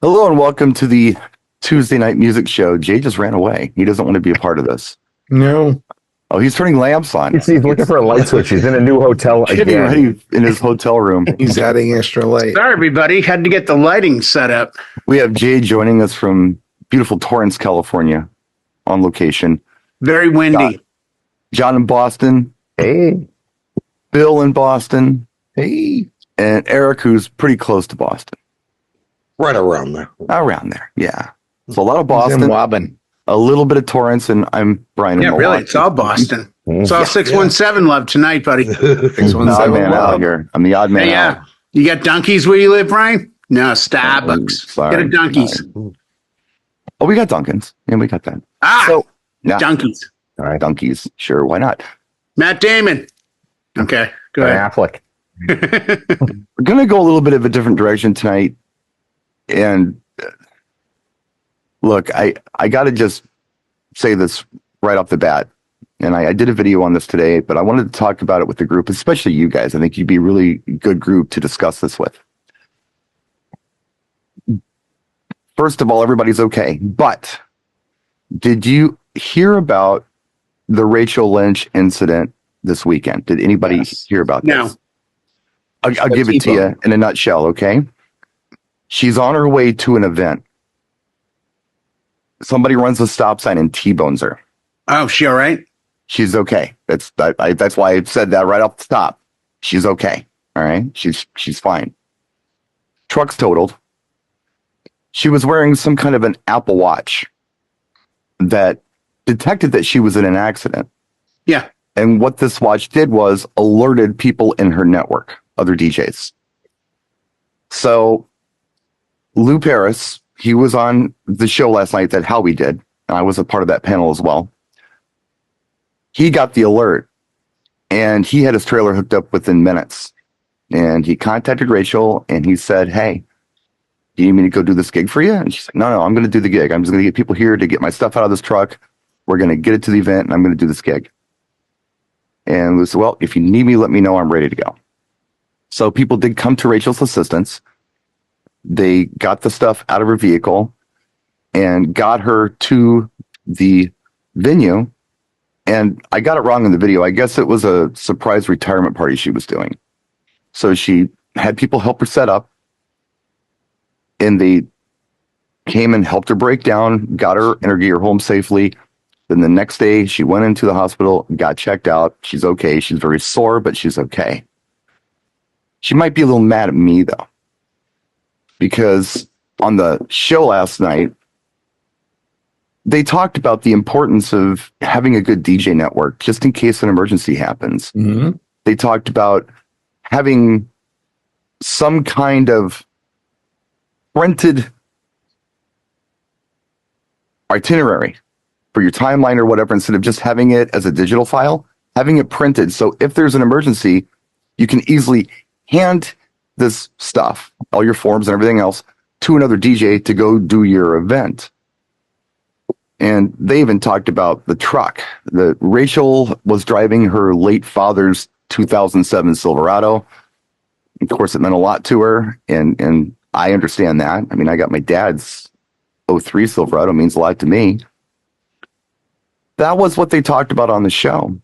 Hello and welcome to the Tuesday night music show. Jay just ran away. He doesn't want to be a part of this. No. Oh, he's turning lamps on. He's looking for a light switch. He's in a new hotel Getting again. ready in his hotel room. He's adding extra light. Sorry, everybody. Had to get the lighting set up. We have Jay joining us from beautiful Torrance, California, on location. Very windy. John in Boston. Hey. Bill in Boston. Hey. And Eric, who's pretty close to Boston. Right around there. Around there, yeah. So a lot of He's in Boston, Wobbin. a little bit of Torrance, and I'm Brian in Yeah, Milwaukee. really. It's all Boston. It's all 617 love tonight, buddy. I'm the odd man out here. I'm the odd man Hey, out. You got donkeys where you live, Brian? No, Starbucks. Sorry. Get a donkeys. Oh, we got Dunkin's. Yeah, we got that. Ah, So, yeah. donkeys. All right, donkeys. Sure, why not? Matt Damon. Okay, go Ben ahead. Affleck. We're going to go a little bit of a different direction tonight. And look, I got to just say this right off the bat. And I did a video on this today, but I wanted to talk about it with the group, especially you guys. I think you'd be a really good group to discuss this with. First of all, everybody's okay. But did you hear about the Rachel Lynch incident this weekend? Did anybody hear about this? No. I'll give it to you in a nutshell, okay? She's on her way to an event. Somebody runs a stop sign and T-bones her. Oh, she all right? She's okay. That's why I said that right off the top. She's okay. All right? She's fine. Truck's totaled. She was wearing some kind of an Apple Watch that detected that she was in an accident. Yeah. And what this watch did was alerted people in her network, other DJs. So Lou Paris, he was on the show last night that Howie did, and I was a part of that panel as well. He got the alert, and he had his trailer hooked up within minutes. And he contacted Rachel, and he said, hey, do you need me to go do this gig for you? And she's like, no, I'm going to do the gig. I'm just going to get people here to get my stuff out of this truck. We're going to get it to the event, and I'm going to do this gig. And Lou said, well, if you need me, let me know. I'm ready to go. So people did come to Rachel's assistance. They got the stuff out of her vehicle and got her to the venue. And I got it wrong in the video. I guess it was a surprise retirement party she was doing. So she had people help her set up. And they came and helped her break down, got her and her home safely. Then the next day, she went into the hospital, got checked out. She's okay. She's very sore, but she's okay. She might be a little mad at me, though, because on the show last night, they talked about the importance of having a good DJ network just in case an emergency happens. Mm-hmm. They talked about having some kind of printed itinerary for your timeline or whatever, instead of just having it as a digital file, having it printed. So if there's an emergency, you can easily hand this stuff, all your forms and everything else, to another DJ to go do your event. And they even talked about the truck. Rachel was driving her late father's 2007 Silverado. Of course, it meant a lot to her, and I understand that. I mean, I got my dad's 03 Silverado, means a lot to me. That was what they talked about on the show.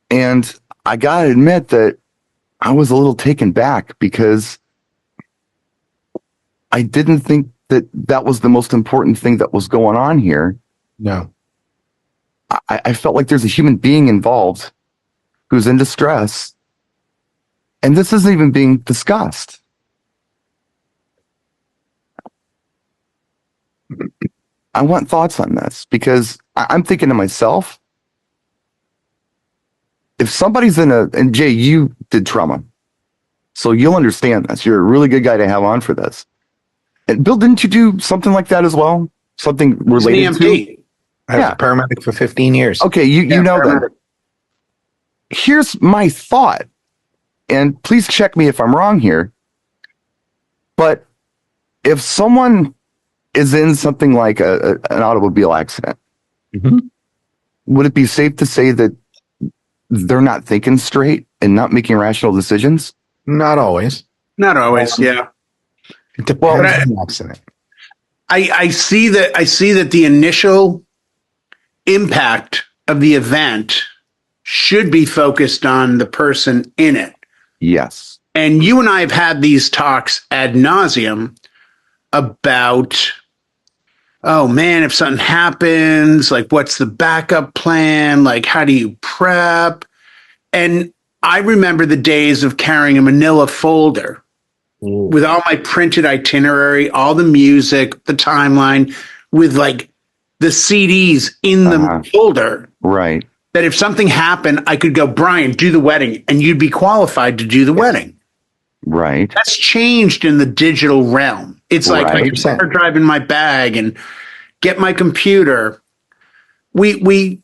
And I got to admit that I was a little taken back because I didn't think that that was the most important thing that was going on here. No. I felt like there's a human being involved who's in distress, and this isn't even being discussed. I want thoughts on this because I'm thinking to myself, if somebody's and Jay, you did trauma, so you'll understand this. You're a really good guy to have on for this. And Bill, didn't you do something like that as well? Something related to? I was a paramedic for 15 years. Okay, you know that. Here's my thought, and please check me if I'm wrong here, but if someone is in something like an automobile accident, Mm-hmm. would it be safe to say that they're not thinking straight and not making rational decisions? Not always. Not always, yeah. It depends on the accident. I see that the initial impact of the event should be focused on the person in it. Yes. And you and I have had these talks ad nauseum about, oh man, if something happens, like what's the backup plan? Like, how do you prep? And I remember the days of carrying a manila folder with all my printed itinerary, all the music, the timeline, with like the CDs in the folder. Right. That if something happened, I could go, Brian, do the wedding, and you'd be qualified to do the wedding. Right. That's changed in the digital realm. It's like I can hard drive in my bag and get my computer. We,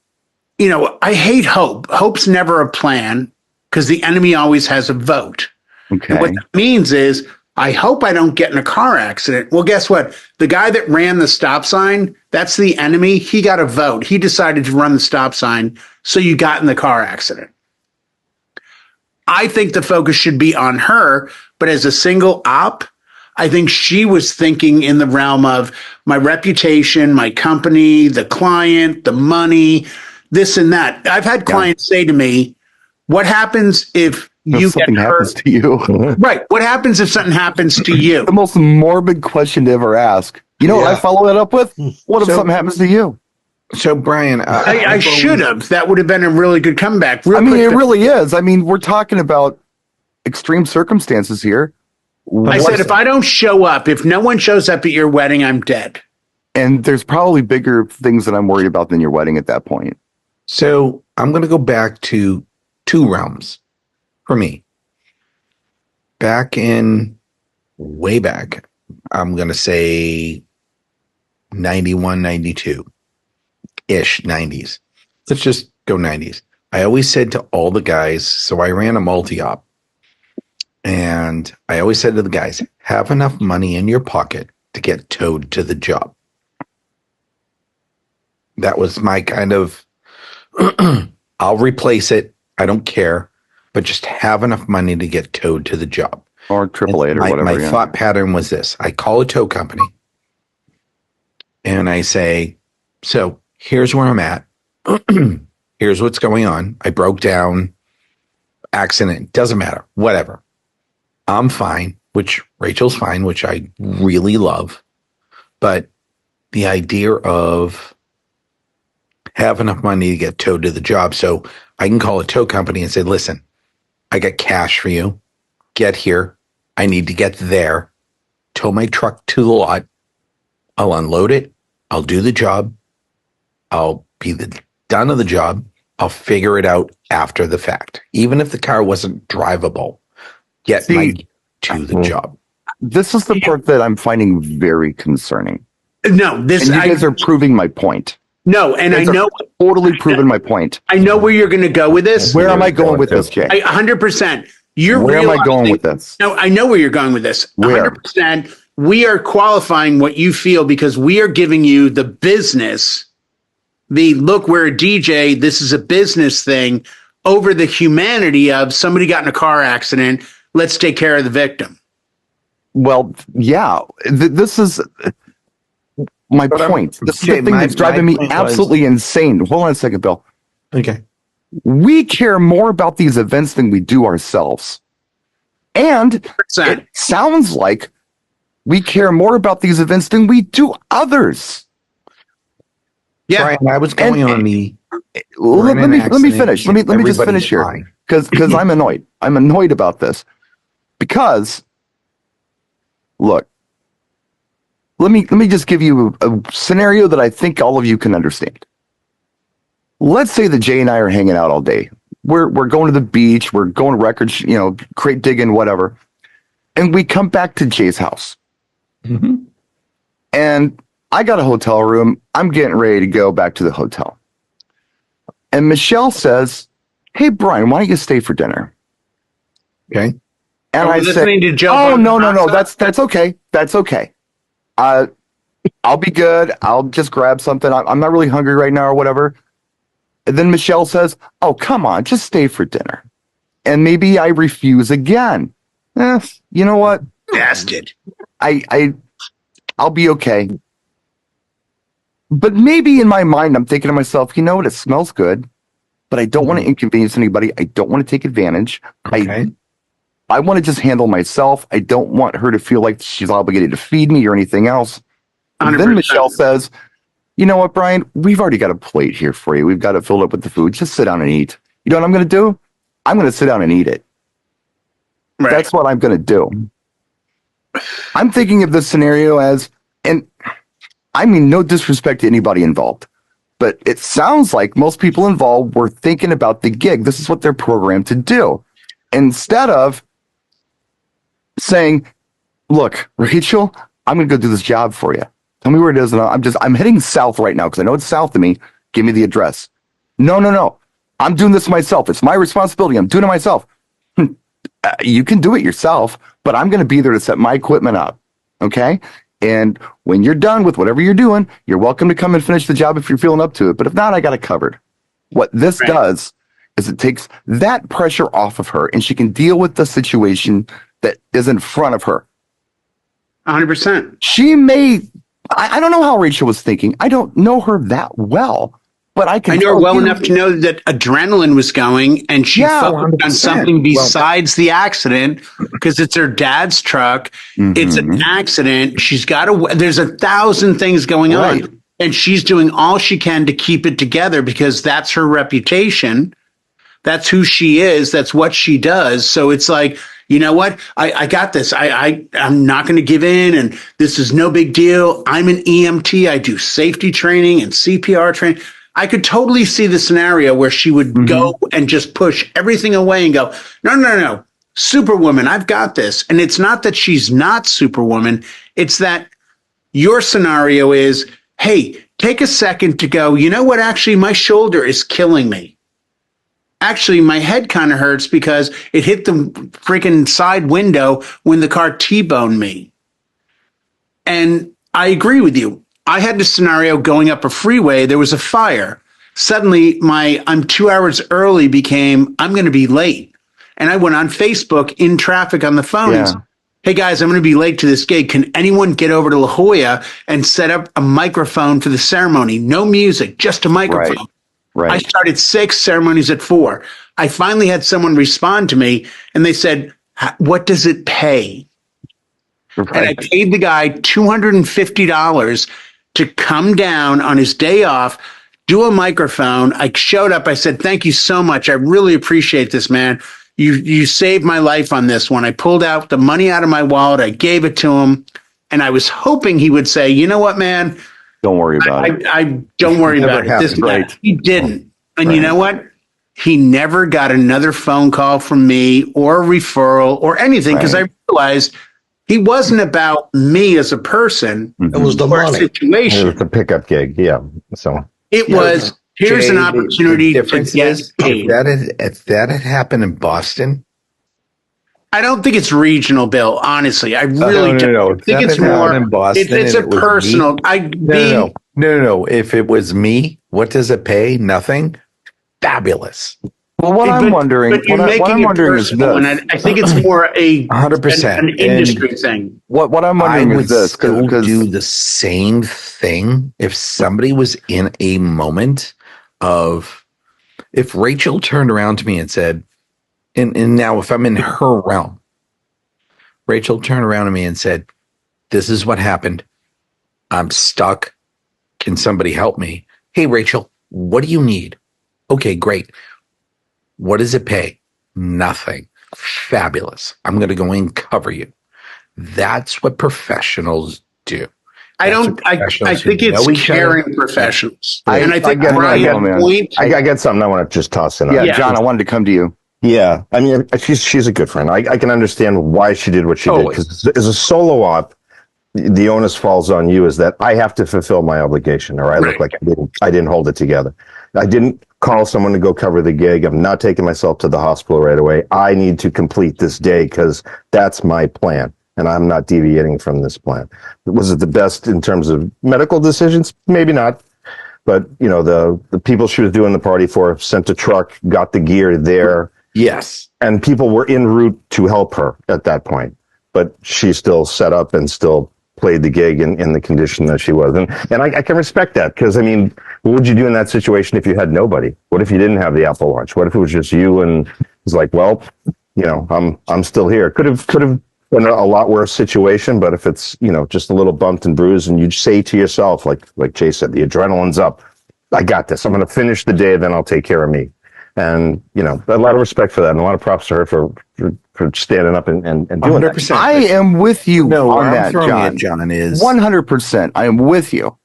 I hate hope. Hope's never a plan because the enemy always has a vote. Okay. And what that means is, I hope I don't get in a car accident. Well, guess what? The guy that ran the stop sign, that's the enemy. He got a vote. He decided to run the stop sign, so you got in the car accident. I think the focus should be on her, but as a single op, I think she was thinking in the realm of my reputation, my company, the client, the money, this and that. I've had clients say to me, what happens if you something get happens hurt? to you? Right. What happens if something happens to you? The most morbid question to ever ask. You know what I follow that up with? What if something happens to you? So, Brian, I should have. That would have been a really good comeback. It really is. I mean, we're talking about extreme circumstances here. I said, if I don't show up, if no one shows up at your wedding, I'm dead. And there's probably bigger things that I'm worried about than your wedding at that point. So I'm going to go back to two realms for me. Way back, I'm going to say 91, 92-ish, 90s. Let's just go 90s. I always said to all the guys, so I ran a multi-op. And I always said to the guys, have enough money in your pocket to get towed to the job. That was my kind of, I'll replace it. I don't care, but just have enough money to get towed to the job. Or AAA or whatever. My thought pattern was this. I call a tow company and I say, so here's where I'm at. Here's what's going on. I broke down, accident, doesn't matter, whatever. I'm fine, which Rachel's fine, which I really love. But the idea of have enough money to get towed to the job. So I can call a tow company and say, listen, I got cash for you. Get here. I need to get there. Tow my truck to the lot. I'll unload it. I'll do the job. I'll be done of the job. I'll figure it out after the fact. Even if the car wasn't drivable, get to the job. This is the part that I'm finding very concerning. No, you guys are proving my point. No, and I know totally proving my point. I know where you're going to go with this. Where am I going with this, Jay? 100%. Where am I going with this? No, I know where you're going with this. Where? 100%. We are qualifying what you feel because we are giving you the business. Look, we're a DJ. This is a business thing over the humanity of somebody got in a car accident. Let's take care of the victim. Well, yeah, this is my point. This is the thing that's driving me absolutely insane. Hold on a second, Bill. Okay. We care more about these events than we do ourselves. And 100%. It sounds like we care more about these events than we do others. Yeah. Brian, I was going on the... Let me finish. Let me just finish here. Because I'm annoyed. I'm annoyed about this. Because, look, let me just give you a scenario that I think all of you can understand. Let's say that Jay and I are hanging out all day. We're going to the beach. We're going to records, crate digging, whatever. And we come back to Jay's house. Mm-hmm. And I got a hotel room. I'm getting ready to go back to the hotel. And Michelle says, hey, Brian, why don't you stay for dinner? Okay. And I said, oh, no. That's okay. That's okay. I'll be good. I'll just grab something. I'm not really hungry right now or whatever. And then Michelle says, oh, come on, just stay for dinner. And maybe I refuse again. You know what? bastard. I'll be okay. But maybe in my mind, I'm thinking to myself, you know what? It smells good, but I don't want to inconvenience anybody. I don't want to take advantage. Okay. I want to just handle myself. I don't want her to feel like she's obligated to feed me or anything else. And then 100%. Michelle says, you know what, Brian? We've already got a plate here for you. We've got it filled up with the food. Just sit down and eat. You know what I'm going to do? I'm going to sit down and eat it. Right. That's what I'm going to do. I'm thinking of this scenario as, and I mean, no disrespect to anybody involved, but it sounds like most people involved were thinking about the gig. This is what they're programmed to do. Instead of saying, look, Rachel, I'm going to go do this job for you. Tell me where it is. And I'm heading south right now because I know it's south of me. Give me the address. No. I'm doing this myself. It's my responsibility. I'm doing it myself. You can do it yourself, but I'm going to be there to set my equipment up. Okay. And when you're done with whatever you're doing, you're welcome to come and finish the job if you're feeling up to it. But if not, I got it covered. What this does is it takes that pressure off of her and she can deal with the situation that is in front of her. 100%. She may, I don't know how Rachel was thinking. I don't know her that well, but I know her well enough to know that adrenaline was going and she focused on something besides the accident because it's her dad's truck. It's an accident. She's got there's 1,000 things going on and she's doing all she can to keep it together because that's her reputation. That's who she is. That's what she does. So it's like, you know what? I got this. I'm not going to give in. And this is no big deal. I'm an EMT. I do safety training and CPR training. I could totally see the scenario where she would go and just push everything away and go, no. Superwoman, I've got this. And it's not that she's not Superwoman. It's that your scenario is, hey, take a second to go, you know what? Actually, my shoulder is killing me. Actually, my head kind of hurts because it hit the freaking side window when the car T-boned me. And I agree with you. I had this scenario going up a freeway. There was a fire. Suddenly, I'm 2 hours early became, I'm going to be late. And I went on Facebook in traffic on the phone and said, hey, guys, I'm going to be late to this gig. Can anyone get over to La Jolla and set up a microphone for the ceremony? No music, just a microphone. Right. I started 6, ceremonies at 4. I finally had someone respond to me and they said, what does it pay? Right. And I paid the guy $250 to come down on his day off, do a microphone. I showed up. I said, thank you so much. I really appreciate this, man. You saved my life on this one. I pulled out the money out of my wallet. I gave it to him. And I was hoping he would say, you know what, man? Don't worry about it. I don't worry about it. This guy, he didn't. And you know what? He never got another phone call from me or a referral or anything because I realized he wasn't about me as a person. It was the money. Situation. It was the pickup gig. Yeah. So it was, here's an opportunity to get paid. If that had happened in Boston, I don't think it's regional, Bill. Honestly, I really don't. I think it's more. In Boston it's a personal. No. If it was me, what does it pay? Nothing. Fabulous. Well, what I'm wondering is this. And I think it's more 100% an industry thing. What I'm wondering is this. I would do the same thing if somebody was in a moment of, if Rachel turned around to me and said, and now if I'm in her realm, Rachel turned around to me and said, this is what happened. I'm stuck. Can somebody help me? Hey, Rachel, what do you need? Okay, great. What does it pay? Nothing. Fabulous. I'm going to go and cover you. That's what professionals do. I think it's caring professionals. I get something I want to just toss in. Yeah, John, I wanted to come to you. Yeah, I mean, she's a good friend. I can understand why she did what she did, because as a solo op, the onus falls on you is that I have to fulfill my obligation, or I look like I didn't hold it together. I didn't call someone to go cover the gig. I'm not taking myself to the hospital right away. I need to complete this day because that's my plan, and I'm not deviating from this plan. Was it the best in terms of medical decisions? Maybe not. But, you know, the people she was doing the party for sent a truck, got the gear there. Yes. And people were en route to help her at that point. but she still set up and still played the gig in the condition that she was. And I can respect that, because I mean, what would you do in that situation if you had nobody? What if you didn't have the Apple Watch? What if it was just you and it's like, well, you know, I'm still here. Could have been a lot worse situation, but if it's, you know, just a little bumped and bruised, and you say to yourself, like Jay said, the adrenaline's up. I got this. I'm going to finish the day, then I'll take care of me. And, you know, a lot of respect for that, and a lot of props to her for standing up and doing 100%. That. I am with you on that, John. John is 100%. I am with you.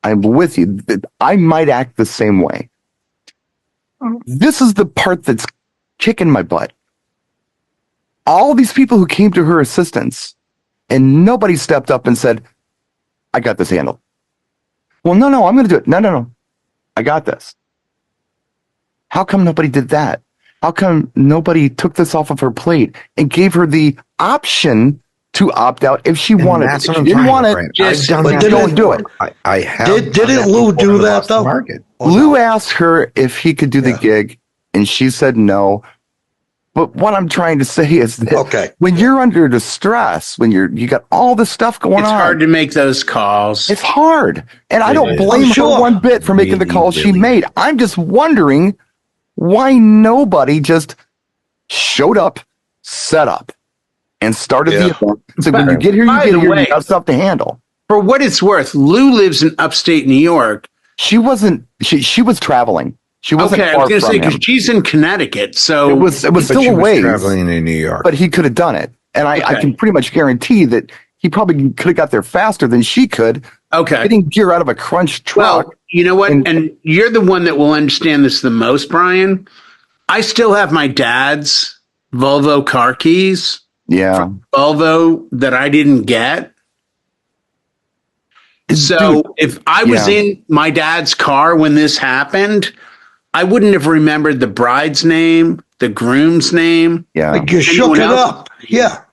I'm with you. I might act the same way. This is the part that's kicking my butt. All these people who came to her assistance, and nobody stepped up and said, I got this handled. Well, no, I'm going to do it. No. I got this. How come nobody did that? How come nobody took this off of her plate and gave her the option to opt out if she wanted it? If she didn't want it, just don't do it. I have. Didn't Lou do that though? Lou asked her if he could do the gig, and she said no. But what I'm trying to say is that when you're under distress, when you got all this stuff going on, it's hard to make those calls. It's hard. And I don't blame her one bit for making the calls she made. I'm just wondering why nobody just showed up, set up, and started the event. So when you get here, you got stuff to handle. For what it's worth, Lou lives in upstate New York. She wasn't, she was traveling. She wasn't far I was going to say, because him. she's in Connecticut, so... It was still a ways. Traveling in New York. But he could have done it. And I can pretty much guarantee that he probably could have got there faster than she could. Getting gear out of a crunch truck. Well, you know what? And you're the one that will understand this the most, Brian. I still have my dad's Volvo car keys. Yeah. Volvo that I didn't get. So if I was in my dad's car when this happened, I wouldn't have remembered the bride's name, the groom's name. Yeah. Like you shook it up. Yeah.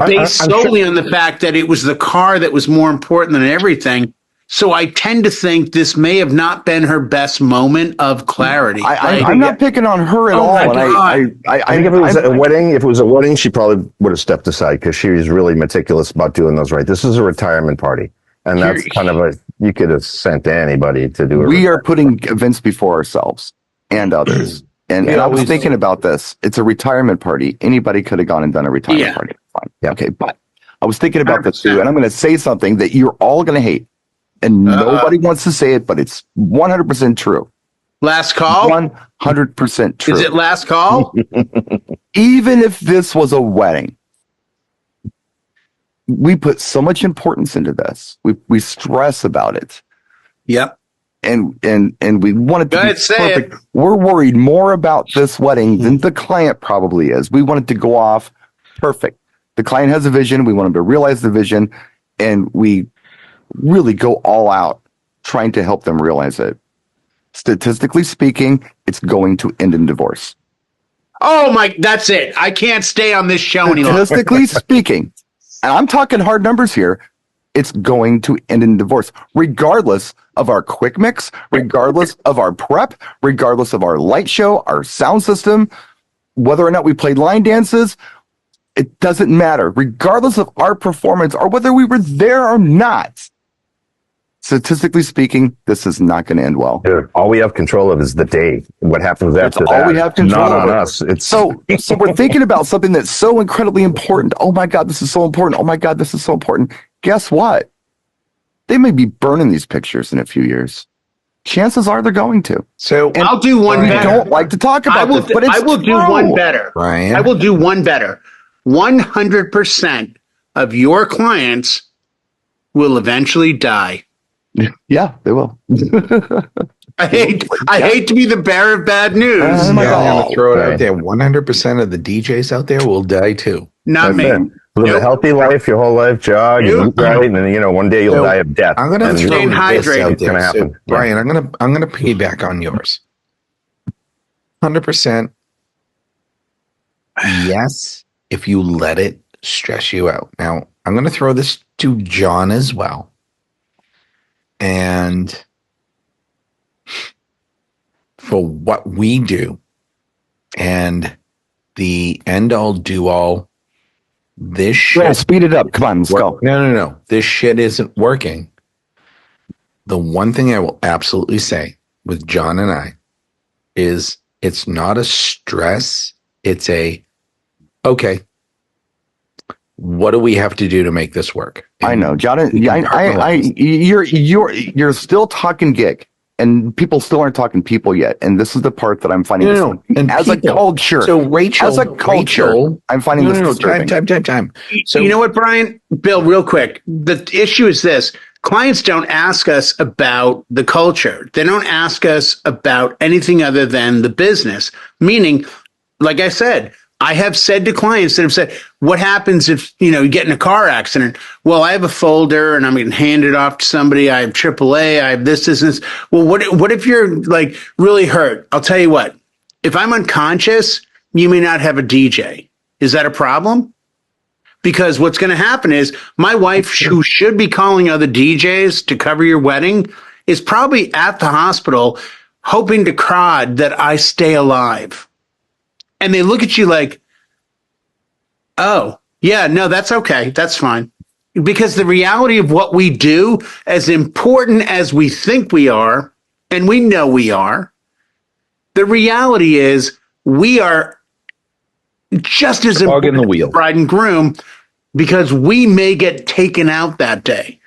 Based solely on the fact that it was the car that was more important than everything. So I tend to think this may have not been her best moment of clarity. I'm not picking on her at all. I think if it was a wedding, she probably would have stepped aside because she was really meticulous about doing those right. This is a retirement party. And that's kind of you could have sent anybody to do it. We are putting events before ourselves and others. And I was thinking about this. It's a retirement party. Anybody could have gone and done a retirement party. Fine. Yeah. Okay. But I was thinking about this too. And I'm going to say something that you're all going to hate. And nobody wants to say it, but it's 100% true. Last call? 100% true. Is it last call? Even if this was a wedding, we put so much importance into this. We stress about it. Yep. And we want it to be perfect. It. We're worried more about this wedding than the client probably is. We want it to go off perfect. The client has a vision. We want them to realize the vision, and we really go all out trying to help them realize it. Statistically speaking, it's going to end in divorce. Oh my, that's it. I can't stay on this show any longer. Statistically speaking, and I'm talking hard numbers here, it's going to end in divorce, regardless of our quick mix, regardless of our prep, regardless of our light show, our sound system, whether or not we played line dances. It doesn't matter, regardless of our performance or whether we were there or not. Statistically speaking, this is not going to end well. Dude, all we have control of is the day. What happens after that? All we have control not on us. It's so we're thinking about something that's so incredibly important. Oh my God, this is so important. Oh my God, this is so important. Guess what? They may be burning these pictures in a few years. Chances are they're going to. So I'll do one better. I don't like to talk about this, but it's I will do one better. Ryan? I will do one better. 100% of your clients will eventually die. Yeah, they will. I hate to be the bearer of bad news. I'm going to throw it out there. 100% of the DJs out there will die too. Not me. Live a healthy life, your whole life, jog, eat right, and then one day you'll die of death. I'm going to throw staying hydrated. It's going to happen. Brian, I'm going to piggyback on yours. 100%. Yes, if you let it stress you out. Now, I'm going to throw this to John as well. And for what we do and the end all do all This shit. Yeah, speed it up. Come on, let's go. No. This shit isn't working. The one thing I will absolutely say with John and I is it's not a stress. It's a, okay, what do we have to do to make this work? And I know, John. You're still talking gig, and people still aren't talking people yet. And this is the part that I'm finding. And as people, a culture. So Rachel, as a culture, I'm finding this disturbing. Time. So you know what, Brian? Bill, real quick. The issue is this. Clients don't ask us about the culture. They don't ask us about anything other than the business. Meaning, like I said, I have said to clients that have said, what happens if, you get in a car accident? Well, I have a folder and I'm going to hand it off to somebody. I have AAA. I have this. Well, what if you're like really hurt? I'll tell you what, if I'm unconscious, you may not have a DJ. Is that a problem? Because what's going to happen is my wife, who should be calling other DJs to cover your wedding, is probably at the hospital hoping to crowd that I stay alive. And they look at you like, oh, yeah, no, that's okay. That's fine. Because the reality of what we do, as important as we think we are, and we know we are, the reality is we are just as important in the wheel. as bride and groom, because we may get taken out that day.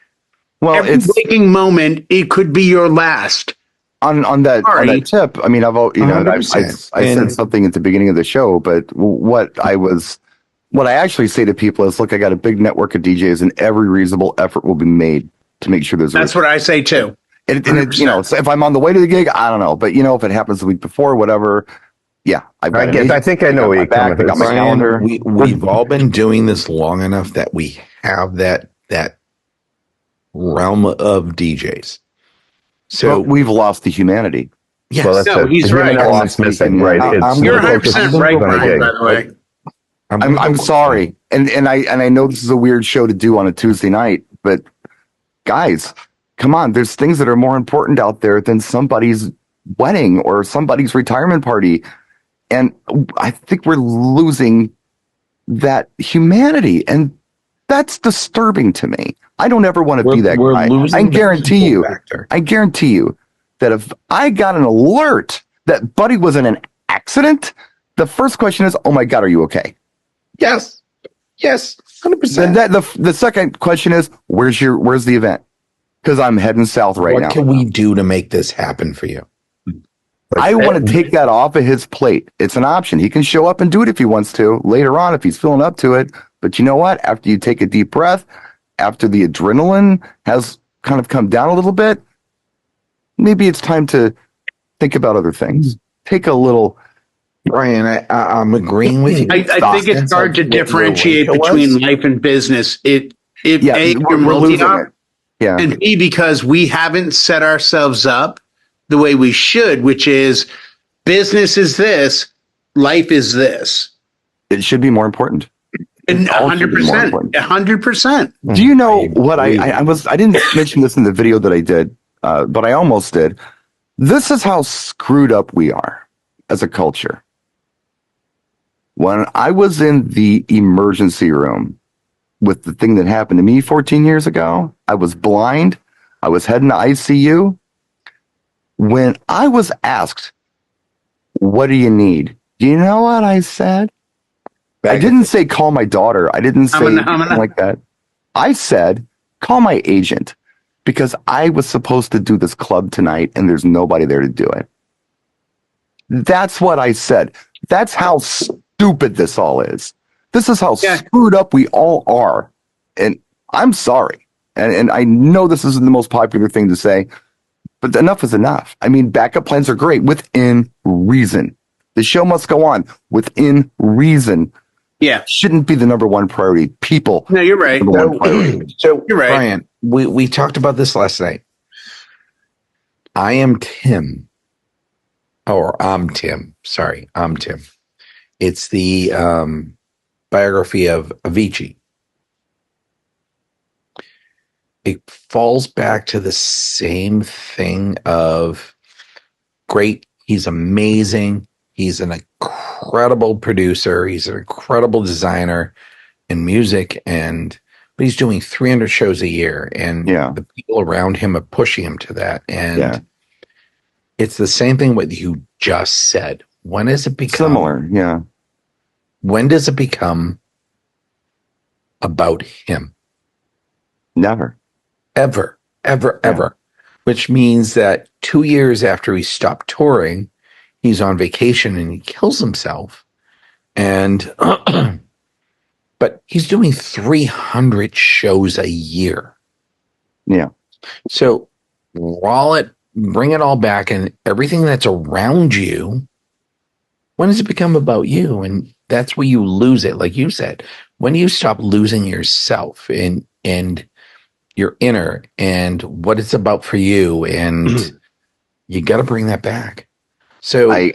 Well, every waking moment, it could be your last. On that tip, I mean, I said something at the beginning of the show, but what I actually say to people is, look, I got a big network of DJs, and every reasonable effort will be made to make sure there's. That's what I say too. And so if I'm on the way to the gig, I don't know, but if it happens the week before, whatever. Yeah, I think I know where you're coming from. I got my calendar. We've all been doing this long enough that we have that realm of DJs. So we've lost the humanity. Yes, well, no, he's right. That's missing, right? You're 100% right, Brian, by the way. I'm sorry, and I know this is a weird show to do on a Tuesday night, but guys, come on, there's things that are more important out there than somebody's wedding or somebody's retirement party. And I think we're losing that humanity, and that's disturbing to me. I don't ever want to be that guy. I guarantee you that if I got an alert that Buddy was in an accident, the first question is, "Oh my God, are you okay?" Yes, 100%. Then the second question is, "Where's the event?" Because I'm heading south right now. What can we do to make this happen for you? I want to take that off of his plate. It's an option. He can show up and do it if he wants to later on if he's feeling up to it. But you know what? After you take a deep breath, after the adrenaline has kind of come down a little bit, maybe it's time to think about other things. Take a little. Brian, I'm agreeing with you. I think it's hard to differentiate between life and business. A, you're multi-op, and B, because we haven't set ourselves up the way we should, which is business is this, life is this. It should be more important. 100%. 100%. Do you know what I didn't mention this in the video that I did, but I almost did. This is how screwed up we are as a culture. When I was in the emergency room with the thing that happened to me 14 years ago, I was blind. I was heading to ICU. When I was asked, what do you need? Do you know what I said? I didn't say call my daughter. I didn't say anything like that. I said call my agent, because I was supposed to do this club tonight and there's nobody there to do it. That's what I said. That's how stupid this all is. This is how screwed up we all are. And I'm sorry. And I know this isn't the most popular thing to say, but enough is enough. I mean, backup plans are great within reason. The show must go on within reason. Yeah. Shouldn't be the number one priority. People. No, you're right. So you're right. Brian, we talked about this last night. I am Tim. Or I'm Tim. Sorry, I'm Tim. It's the biography of Avicii. It falls back to the same thing of great. He's amazing. He's an incredible producer. He's an incredible designer. and music, but he's doing 300 shows a year, and the people around him are pushing him to that. And it's the same thing what you just said. When does it become similar? Yeah. When does it become about him? Never. Ever. Which means that 2 years after he stopped touring, he's on vacation and he kills himself. And but he's doing 300 shows a year. Yeah. So bring it all back, and everything that's around you. When does it become about you? And that's where you lose it. Like you said, when do you stop losing yourself and your inner and what it's about for you? And you got to bring that back. So I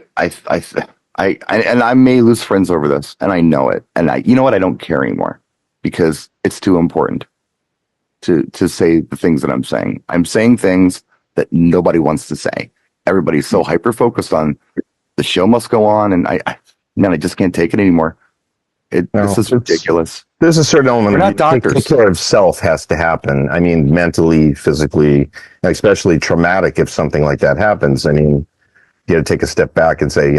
may lose friends over this, and I know it. And you know what? I don't care anymore because it's too important to say the things that I'm saying. I'm saying things that nobody wants to say. Everybody's so hyper focused on the show must go on, and I just can't take it anymore. This is ridiculous. There's a certain element of taking care of self has to happen. I mean, mentally, physically, and especially traumatic if something like that happens. I mean, you got to take a step back and say,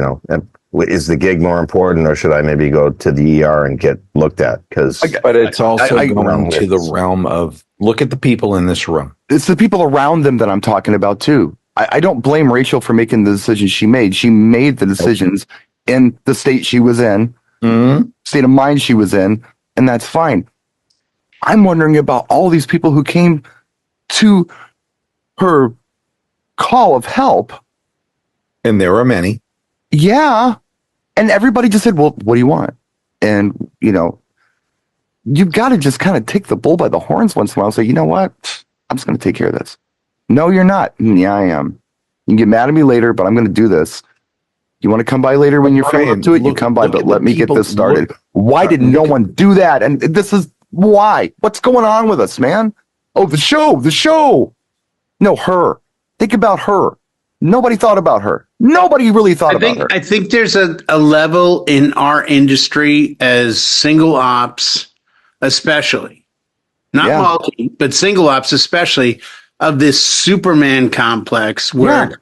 is the gig more important, or should I maybe go to the ER and get looked at? But it's also going to the realm of look at the people in this room. It's the people around them that I'm talking about too. I don't blame Rachel for making the decisions she made. She made the decisions in the state she was in, state of mind she was in, and that's fine. I'm wondering about all these people who came to her call of help. And there are many. Yeah. And everybody just said, well, what do you want? And, you've got to just kind of take the bull by the horns once in a while and say, you know what? I'm just going to take care of this. No, you're not. Yeah, I am. You can get mad at me later, but I'm going to do this. You want to come by later when you're feeling up to it? You come by, but let me get this started. Why did no one do that? And this is why. What's going on with us, man? Oh, the show. No, her. Think about her. Nobody thought about her. Nobody really thought about her. I think there's a level in our industry as single ops, especially, not multi, but single ops, especially, of this Superman complex where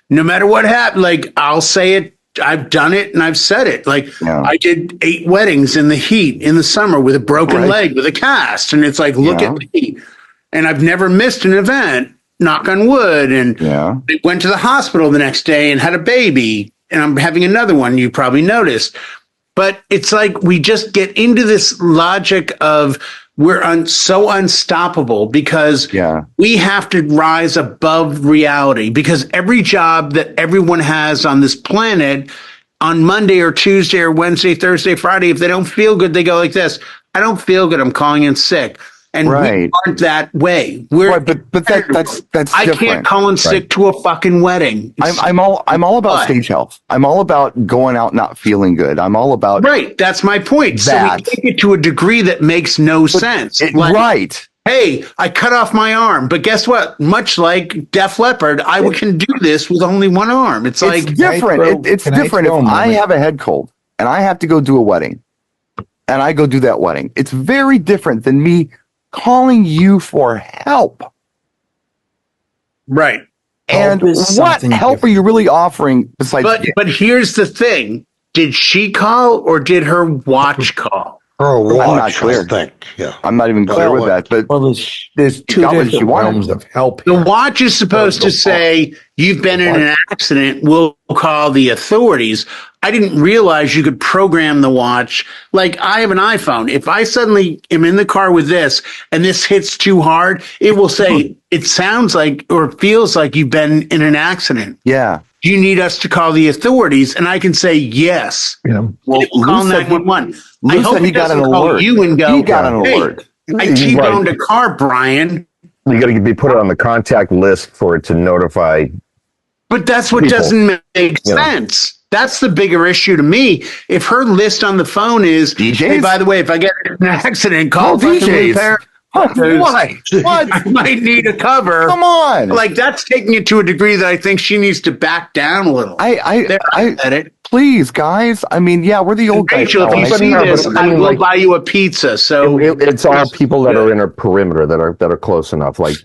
no matter what happened, I'll say it, I've done it and I've said it. I did 8 weddings in the heat in the summer with a broken leg with a cast. And it's look at me. And I've never missed an event, knock on wood. And I went to the hospital the next day and had a baby. And I'm having another one, you probably noticed. But it's we just get into this logic of we're so unstoppable because we have to rise above reality, because every job that everyone has on this planet on Monday or Tuesday or Wednesday, Thursday, Friday, if they don't feel good, they go like this. I don't feel good. I'm calling in sick. And we aren't that way. We're but that's I different. can't call in sick to a fucking wedding. I'm all about stage health. I'm all about going out not feeling good. I'm all about That's my point. So we take it to a degree that makes no sense. Hey, I cut off my arm, but guess what? Much like Def Leppard, I can do this with only one arm. It's different. It's different. If I have a head cold and I have to go do a wedding, and I go do that wedding, it's very different than me calling you for help. Right. And what help are you really offering besides? But here's the thing. Did she call or did her watch call? Her watch, I'm not clear. I think. Yeah. I'm not even clear with that. But there's 2 different realms of help here. The watch is supposed to say, you've been in an accident, we'll call the authorities. I didn't realize you could program the watch. I have an iPhone. If I suddenly am in the car with this and this hits too hard, it will say, it sounds like or feels like you've been in an accident. Yeah. Do you need us to call the authorities? And I can say yes. Yeah. Well, call 911. I hope he got an alert. You and go. He got an alert. I T-boned a car, Brian. You got to be put on the contact list for it to notify. But that's what doesn't make sense. That's the bigger issue to me. If her list on the phone is, DJs? Hey, by the way, if I get in an accident, call DJs. Repair. Why? What? I might need a cover. Come on. That's taking it to a degree that I think she needs to back down a little. I Please, guys. I mean, yeah, we're the old guys. Rachel, if you now. see this, but I I mean, will like, buy you a pizza. So it's all people that are in a perimeter that are close enough. Like,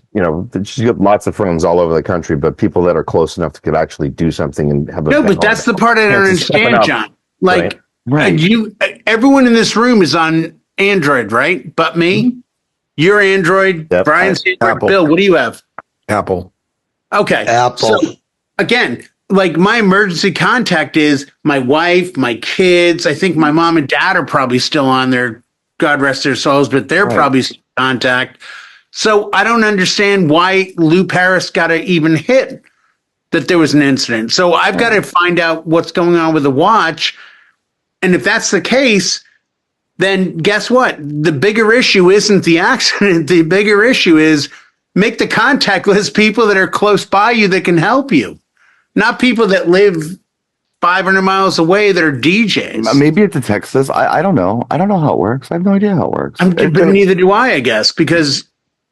she's got lots of friends all over the country, but people that are close enough to could actually do something and have a no, but that's the part I don't chance of stepping understand, up, John. Like, Right. everyone in this room is on Android, right? But me, you're Android. Yep. Brian's Android. Apple. Bill, what do you have? Apple. Okay. Apple. So, again, like my emergency contact is my wife, my kids. I think my mom and dad are probably still on there. God rest their souls, but they're probably still in contact. So I don't understand why Lou Paris got to even hit that there was an incident. So I've got to find out what's going on with the watch. And if that's the case, then guess what? The bigger issue isn't the accident. The bigger issue is make the contact list people that are close by you that can help you, not people that live 500 miles away that are DJs. Maybe it's a Texas. I don't know. I don't know how it works. I have no idea how it works. But neither do I guess, because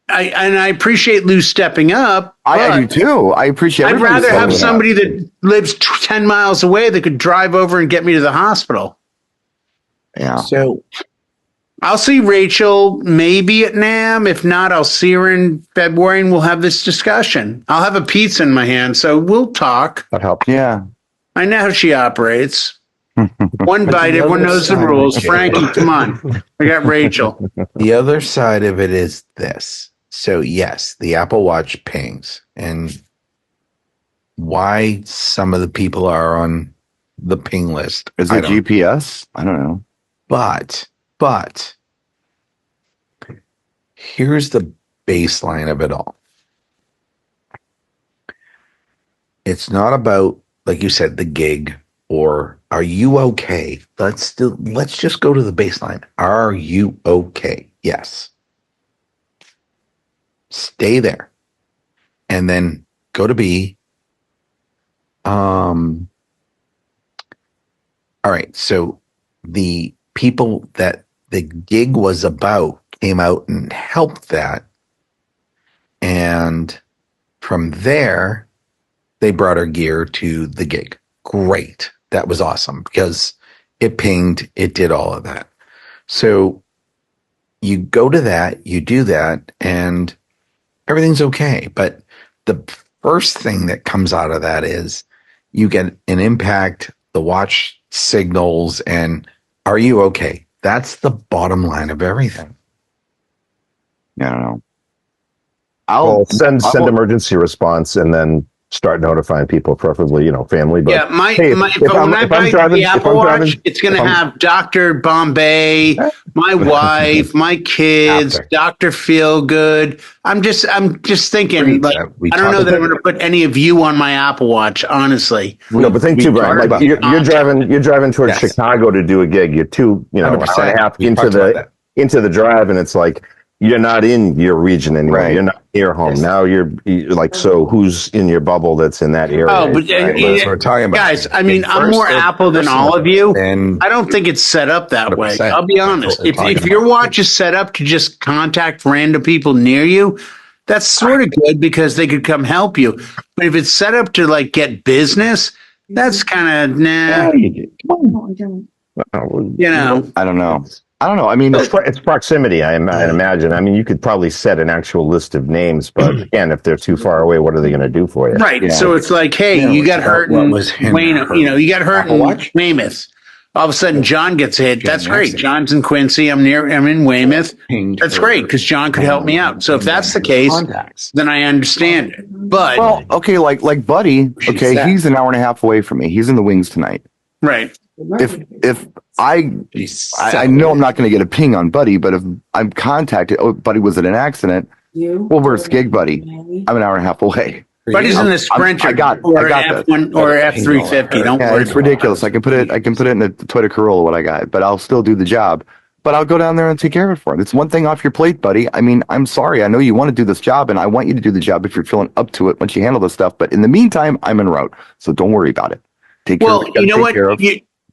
I appreciate Lou stepping up. I do too. I appreciate. I'd everybody rather stepping have up. somebody that lives 10 miles away that could drive over and get me to the hospital. Yeah. So I'll see Rachel maybe at NAM. If not, I'll see her in February and we'll have this discussion. I'll have a pizza in my hand, so we'll talk. That helps. Yeah. I know how she operates. One bite, everyone knows the rules. Frankie, come on. I got Rachel. the other side of it is this. So yes, the Apple Watch pings, and why some of the people are on the ping list. Is I it don't- GPS? I don't know. But here's the baseline of it all. It's not about, like you said, the gig or are you okay? Let's just go to the baseline. Are you okay? Yes. Stay there. And then go to B. All right. So the people that the gig was about came out and helped that. And from there, they brought our gear to the gig. Great. That was awesome because it pinged, it did all of that. So you go to that, you do that, and everything's okay. But the first thing that comes out of that is you get an impact, the watch signals, and are you okay? That's the bottom line of everything. I don't know. Well, send emergency response and then start notifying people, preferably, family. But Yeah, when I buy the Apple Watch, it's going to have Dr. Bombay, my wife, my kids, Dr. Feelgood. I'm just thinking, like, I don't know that I'm going to put any of you on my Apple Watch, honestly. No, but think too, Brian. Like you're driving towards Chicago to do a gig. You're hour and a half into the drive, and it's like you're not in your region anymore. Right. You're not near home. Now you're like, so who's in your bubble that's in that area? Oh, but that's what we're talking about. Guys, I mean, I'm more Apple than all of you. And I don't think it's set up that way. I'll be honest. If your watch is set up to just contact random people near you, that's sort of good because they could come help you. But if it's set up to like get business, that's kind of nah. I don't know. I mean, it's proximity. I imagine. I mean, you could probably set an actual list of names, but again, if they're too far away, what are they going to do for you? Right. Yeah. So it's like, hey, you got hurt in Wayne. You got hurt in Weymouth. All of a sudden, John gets hit. That's great. John's in Quincy. I'm in Weymouth. That's great because John could help me out. So if that's the case, then I understand it. But okay, like Buddy. Okay, he's an hour and a half away from me. He's in the wings tonight. Right. If I know I'm not going to get a ping on Buddy, but if I'm contacted, Buddy was in an accident. Well, where's gig, Buddy? I'm an hour and a half away. Buddy's in the Sprinter. I got F1 or F350. Don't worry. It's ridiculous. I can put it in the Toyota Corolla, what I got, but I'll still do the job. But I'll go down there and take care of it for him. It's one thing off your plate, Buddy. I mean, I'm sorry. I know you want to do this job, and I want you to do the job if you're feeling up to it once you handle this stuff. But in the meantime, I'm en route, so don't worry about it. Take care. Well, you know what?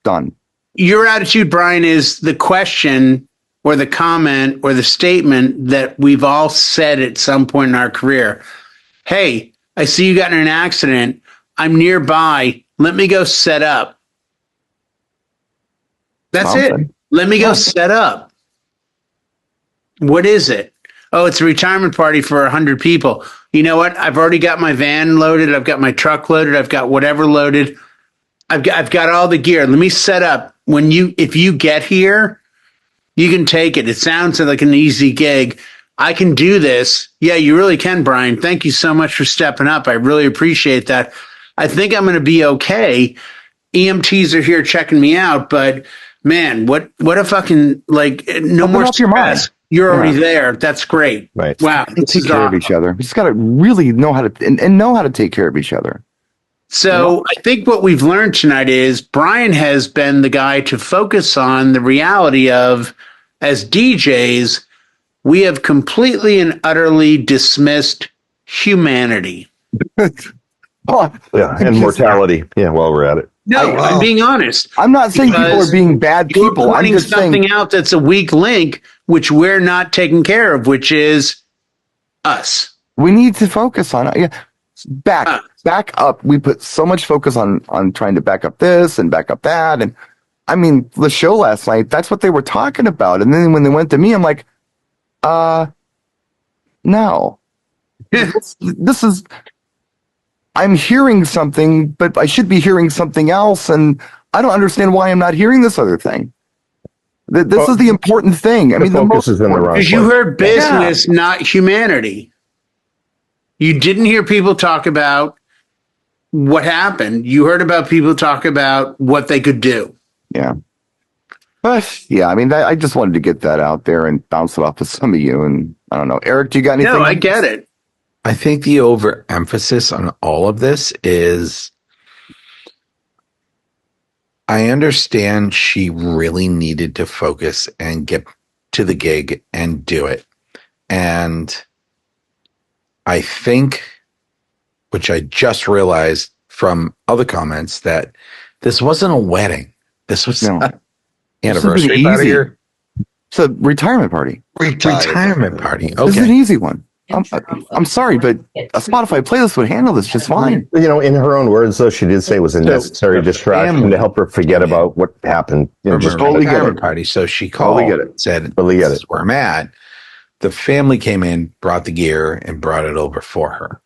Done. Your attitude, Brian, is the question or the comment or the statement that we've all said at some point in our career. Hey, I see you got in an accident. I'm nearby. Let me go set up. That's something. it. Let me go set up. What is it? Oh, it's a retirement party for 100 people. You know what? I've already got my van loaded. I've got my truck loaded. I've got whatever loaded. I've got all the gear. Let me set up. If you get here, you can take it. It sounds like an easy gig. I can do this. Yeah, you really can, Brian. Thank you so much for stepping up. I really appreciate that. I think I'm going to be okay. EMTs are here checking me out, but man, what a fucking no more stress. You're already there. That's great. Right. Wow. Take care of each other. We just got to really know how to and know how to take care of each other. So I think what we've learned tonight is Brian has been the guy to focus on the reality of, as DJs, we have completely and utterly dismissed humanity. And mortality. Yeah, while we're at it. No, I'm being honest. I'm not saying people are being bad You're people. I'm pointing just something saying out that's a weak link, which we're not taking care of, which is us. we need to focus on it. Yeah. Back up. We put so much focus on trying to back up this and back up that. And I mean, the show last night, that's what they were talking about. And then when they went to me, I'm like, no. This is, I'm hearing something, but I should be hearing something else. And I don't understand why I'm not hearing this other thing. This is the important thing. I mean, the focus is in the wrong place. Because you heard business, not humanity. You didn't hear people talk about what happened. You heard about people talk about what they could do. Yeah. But yeah, I mean, I just wanted to get that out there and bounce it off with some of you. And I don't know, Eric, do you got anything? No, I get it. I think the overemphasis on all of this is, I understand she really needed to focus and get to the gig and do it. And I think, which I just realized from other comments, that this wasn't a wedding. This was an anniversary party. It's a retirement party. Retirement party. This is an Okay. easy one. I'm sorry, but a Spotify playlist would handle this just fine. You know, in her own words, though, she did say it was a necessary distraction to help her forget about what happened. You know, Just totally get retirement it. party. So she called, Totally get it. said, Totally get "This it." is where I'm at." The family came in, brought the gear, and brought it over for her.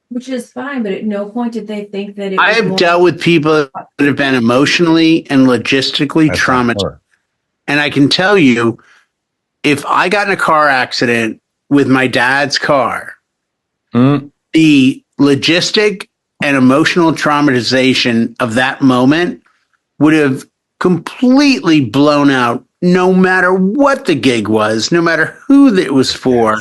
Which is fine, but at no point did they think that it I was have more- dealt with people that have been emotionally and logistically traumatized. And I can tell you, if I got in a car accident with my dad's car, the logistic and emotional traumatization of that moment would have completely blown out no matter what the gig was, no matter who it was for.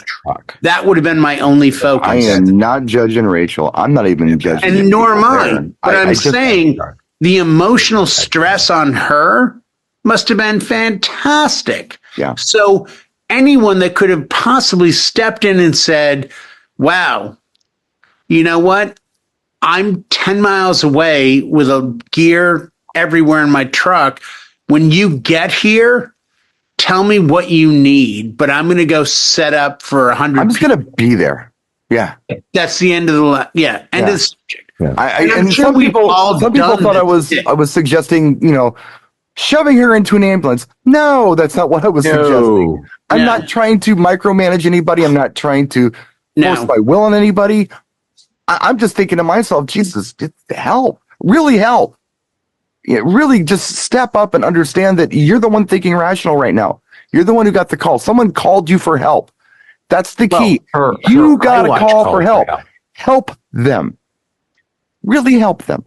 That would have been my only focus. I am not judging Rachel. I'm not even judging. And nor am I. there. But I'm just- saying the emotional stress on her must have been fantastic. Yeah. So anyone that could have possibly stepped in and said, wow, you know what? I'm 10 miles away with a gear everywhere in my truck. When you get here, tell me what you need, but I'm going to go set up for 100 I'm just people. going to be there. Yeah. That's the end of the end of the subject. Yeah. I'm sure some we've people all thought done I was suggesting, shoving her into an ambulance. No, that's not what I was suggesting. I'm No. not trying to micromanage anybody. I'm not trying to force my will on anybody. I'm just thinking to myself, Jesus, help. Really help. Yeah, really just step up and understand that you're the one thinking rational right now. You're the one who got the call. Someone called you for help. That's the key. You got a call for help. Help them. Really help them.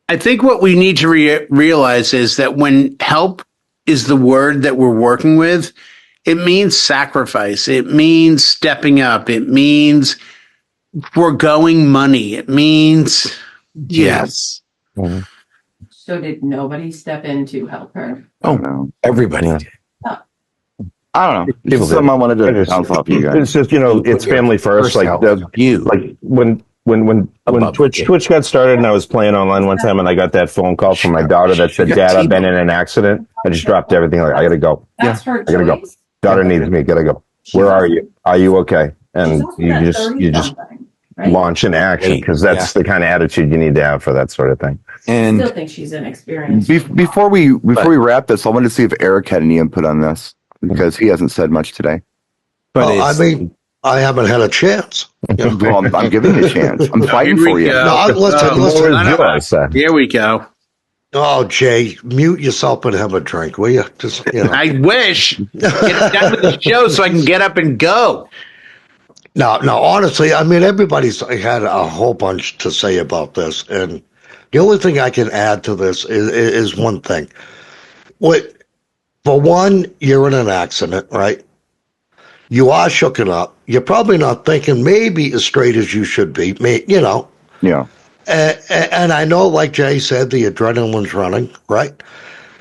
I think what we need to realize is that when help is the word that we're working with, it means sacrifice. It means stepping up. It means foregoing money. It means Yes. Mm-hmm. So did nobody step in to help her? Oh, no. Everybody did. I don't know. People It's something did. I wanted to It's- bounce off you guys. It's just, it's family first. Like when Above Twitch got started and I was playing online one time and I got that phone call from my daughter that said, "Dad, I've been in an accident." I just dropped everything. Like, I gotta go. That's her I gotta go. choice. Daughter needs me. Gotta go. Where are you? Are you okay? And She's also you just something, right? launch in action because that's the kind of attitude you need to have for that sort of thing. And Still think she's inexperienced. Before we wrap this, I wanted to see if Eric had any input on this because he hasn't said much today. but I mean, I haven't had a chance. Well, I'm giving you a chance. I'm fighting for you. No, listen. Here we go. Oh, Jay, mute yourself and have a drink, will you? Just, I wish. Get done with the show so I can get up and go. No, honestly, I mean, everybody's had a whole bunch to say about this. And the only thing I can add to this is one thing. For one, you're in an accident, right? You are shooken up. You're probably not thinking maybe as straight as you should be, Yeah. And I know, like Jay said, the adrenaline's running, right?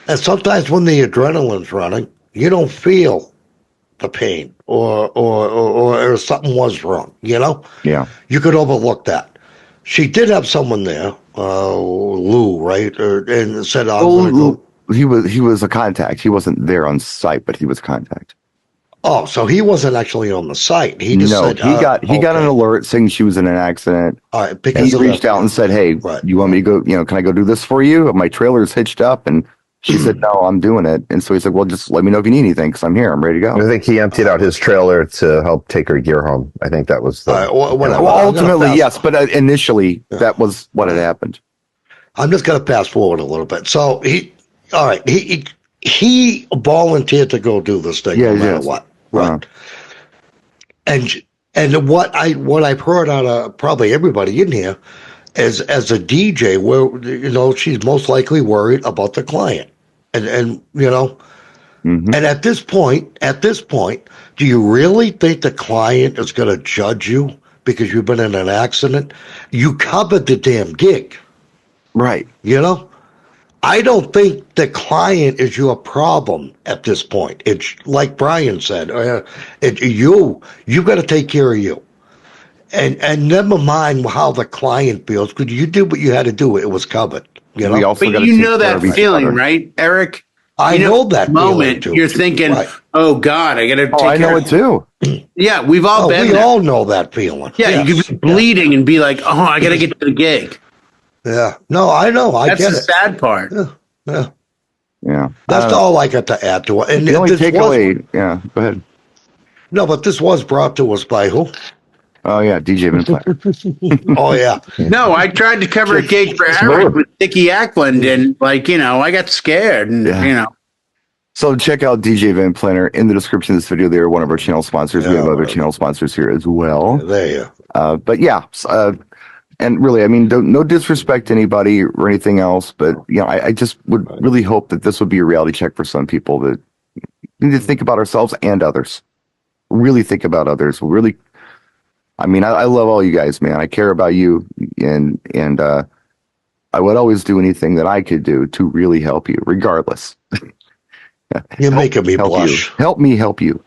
And sometimes when the adrenaline's running, you don't feel the pain or something was wrong, Yeah. You could overlook that. She did have someone there, Lou, right? And said, I'm going to go. He was a contact. He wasn't there on site, but he was a contact. Oh, so he wasn't actually on the site. He just said he got an alert saying she was in an accident. All right, And because he reached out and said, "Hey, you want me to go? Can I go do this for you? My trailer's hitched up." And she said, "No, I'm doing it." And so he's like, "Well, just let me know if you need anything because I'm here. I'm ready to go." I think he emptied out his trailer to help take her gear home. I think that was the. Well, ultimately, yes, but initially that was what had happened. I'm just going to fast forward a little bit. So he volunteered to go do this thing, no matter what. Right. And what I've heard out of probably everybody in here is as a DJ, where she's most likely worried about the client, and and at this point, do you really think the client is going to judge you because you've been in an accident? You covered the damn gig, right? I don't think the client is your problem at this point. It's like Brian said, you got to take care of you. And never mind how the client feels, because you did what you had to do. It was covered. We also but you know that feeling, right, Eric? I know that moment. Too. You're thinking, "Oh God, I got to." I know it too. Yeah, we've all been. We all know that feeling. Yeah, you could be bleeding and be like, "Oh, I got to get to the gig." Yeah. No, I know. That's the sad part. Yeah. That's all I got to add to it. And the only takeaway, go ahead. No, but this was brought to us by who? Oh, yeah, DJ Rachel. Oh, yeah. No, I tried to cover a gig for Eric with Dickie Ackland, and I got scared, and So check out DJ Van Planner in the description of this video. They're one of our channel sponsors. We have other channel sponsors here as well. There you but yeah, and really, I mean, no disrespect to anybody or anything else, but I just would really hope that this would be a reality check for some people that need to think about ourselves and others. Really think about others. Really, I mean, I love all you guys, man. I care about you, and I would always do anything that I could do to really help you, regardless. You're making me blush. Help me help you.